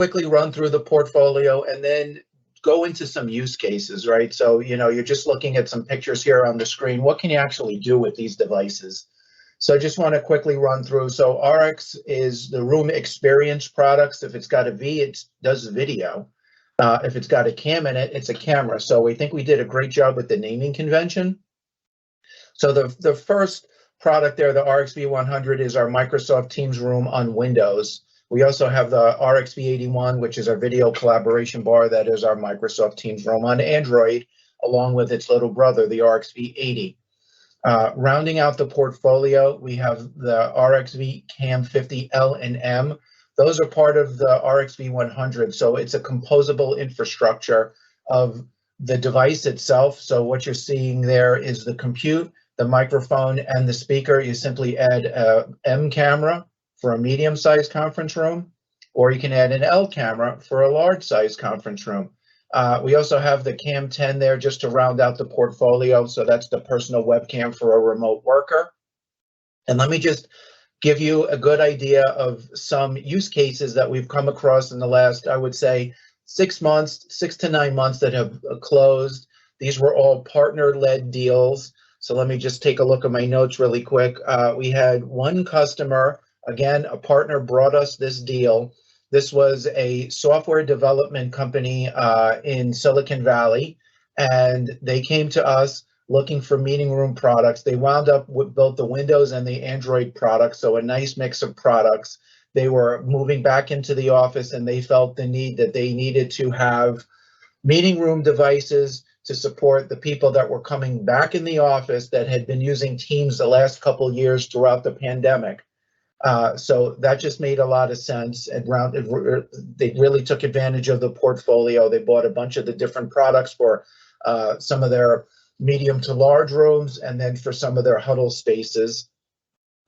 quickly run through the portfolio and then go into some use cases, right? So, you're just looking at some pictures here on the screen. What can you actually do with these devices? So I just want to quickly run through. So RX is the room experience products. If it's got a V, it does video. If it's got a cam in it, it's a camera. So we think we did a great job with the naming convention. So the first product there, the RXV100, is our Microsoft Teams room on Windows. We also have the RXV81, which is our video collaboration bar. That is our Microsoft Teams room on Android, along with its little brother, the RXV80. Rounding out the portfolio, we have the RXV Cam 50L and M. Those are part of the RXV 100. So it's a composable infrastructure of the device itself. So what you're seeing there is the compute, the microphone, and the speaker. You simply add a M camera for a medium-sized conference room, or you can add an L camera for a large-sized conference room. We also have the Cam 10 there just to round out the portfolio. So that's the personal webcam for a remote worker. And let me just give you a good idea of some use cases that we've come across in the last, I would say, 6 months, 6 to 9 months that have closed. These were all partner-led deals. So let me just take a look at my notes really quick. We had one customer, again, a partner brought us this deal. This was a software development company in Silicon Valley, and they came to us looking for meeting room products. They wound up with both the Windows and the Android products, so a nice mix of products. They were moving back into the office, and they felt the need that they needed to have meeting room devices to support the people that were coming back in the office that had been using Teams the last couple of years throughout the pandemic. So that just made a lot of sense. And they really took advantage of the portfolio. They bought a bunch of the different products for some of their medium to large rooms, and then for some of their huddle spaces.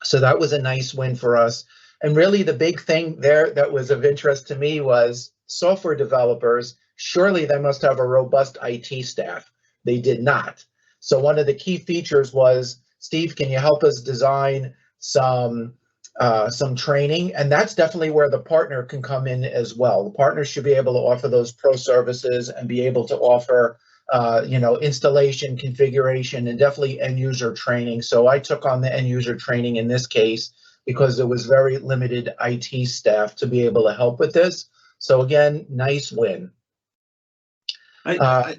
So that was a nice win for us. And really the big thing there that was of interest to me was software developers. Surely they must have a robust IT staff. They did not. So one of the key features was, Steve, can you help us design some training? And that's definitely where the partner can come in as well. The partner should be able to offer those pro services and be able to offer installation, configuration, and definitely end user training. So I took on the end user training in this case because there was very limited IT staff to be able to help with this. So again, nice win. I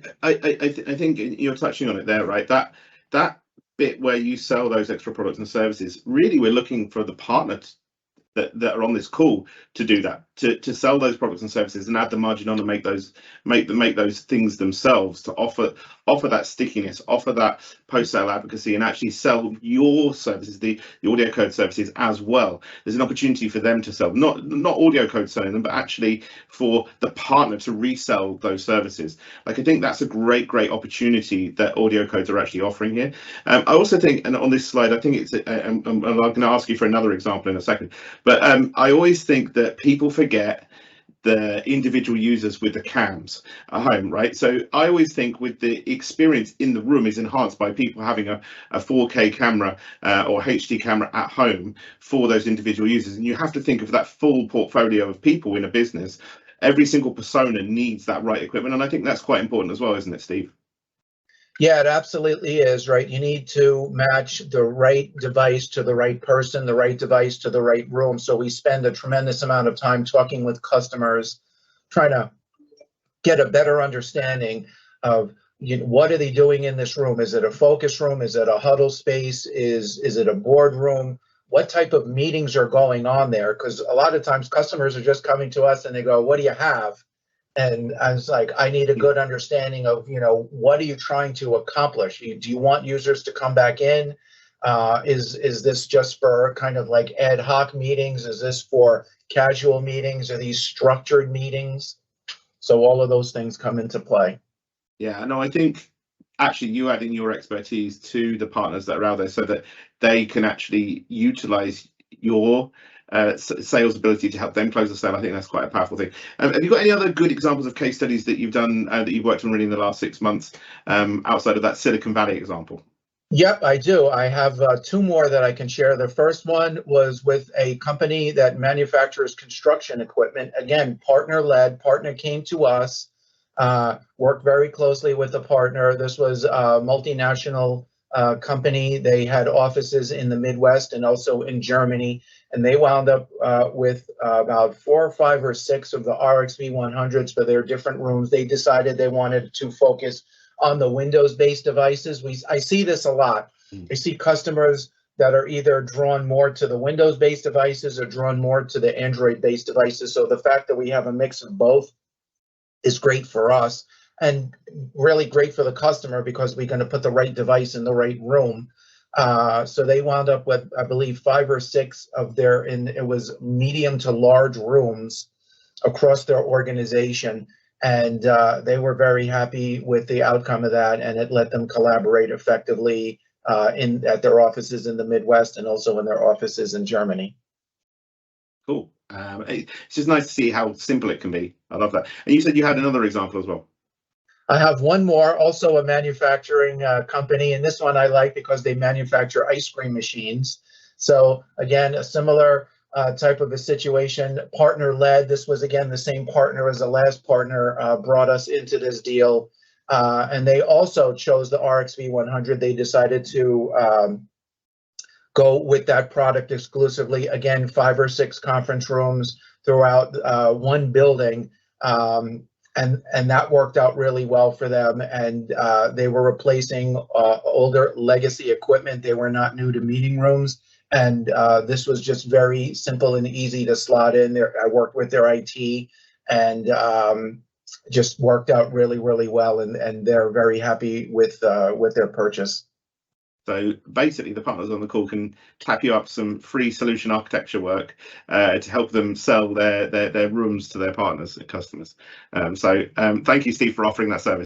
think you're touching on it there, right? That bit where you sell those extra products and services, really we're looking for the partner that are on this call to do that, to sell those products and services and add the margin on and make those things themselves, to offer that stickiness, offer that post-sale advocacy, and actually sell your services, the AudioCodes services as well. There's an opportunity for them to sell, not AudioCodes selling them, but actually for the partner to resell those services. Like, I think that's a great opportunity that AudioCodes are actually offering here. I also think, and on this slide, I think it's, I'm going to ask you for another example in a second, but I always think that people forget the individual users with the cams at home, right? So I always think with the experience in the room is enhanced by people having a 4K camera or HD camera at home for those individual users. And you have to think of that full portfolio of people in a business. Every single persona needs that right equipment. And I think that's quite important as well, isn't it, Steve? Yeah, it absolutely is, right? You need to match the right device to the right person, the right device to the right room. So we spend a tremendous amount of time talking with customers, trying to get a better understanding of what are they doing in this room? Is it a focus room? Is it a huddle space? Is it a boardroom? What type of meetings are going on there? Because a lot of times customers are just coming to us and they go, what do you have? And I was like, I need a good understanding of, what are you trying to accomplish? Do you want users to come back in? Is this just for kind of like ad hoc meetings? Is this for casual meetings? Are these structured meetings? So all of those things come into play. Yeah, no, I think actually you adding your expertise to the partners that are out there so that they can actually utilize your sales ability to help them close the sale. I think that's quite a powerful thing. Have you got any other good examples of case studies that you've done that you've worked on really in the last 6 months outside of that Silicon Valley example? Yep, I do. I have two more that I can share. The first one was with a company that manufactures construction equipment. Again, partner-led. Partner came to us, worked very closely with the partner. This was a multinational company. They had offices in the Midwest and also in Germany, and they wound up with about 4 or 5 or 6 of the RXV 100s for their different rooms. They decided they wanted to focus on the Windows-based devices. I see this a lot. I see customers that are either drawn more to the Windows-based devices or drawn more to the Android-based devices. So the fact that we have a mix of both is great for us and really great for the customer because we're going to put the right device in the right room. So they wound up with, I believe, 5 or 6 of their, it was medium to large rooms across their organization. And they were very happy with the outcome of that, and it let them collaborate effectively at their offices in the Midwest and also in their offices in Germany. Cool. It's just nice to see how simple it can be. I love that. And you said you had another example as well. I have one more, also a manufacturing company, and this one I like because they manufacture ice cream machines. So again, a similar type of a situation, partner-led. This was, again, the same partner as the last partner brought us into this deal. And they also chose the RXV 100. They decided to go with that product exclusively. Again, 5 or 6 conference rooms throughout one building. And that worked out really well for them. And they were replacing older legacy equipment. They were not new to meeting rooms. And this was just very simple and easy to slot in there. I worked with their IT and just worked out really, really well. And they're very happy with their purchase. So basically, the partners on the call can tap you up some free solution architecture work to help them sell their rooms to their partners and customers. So thank you, Steve, for offering that service.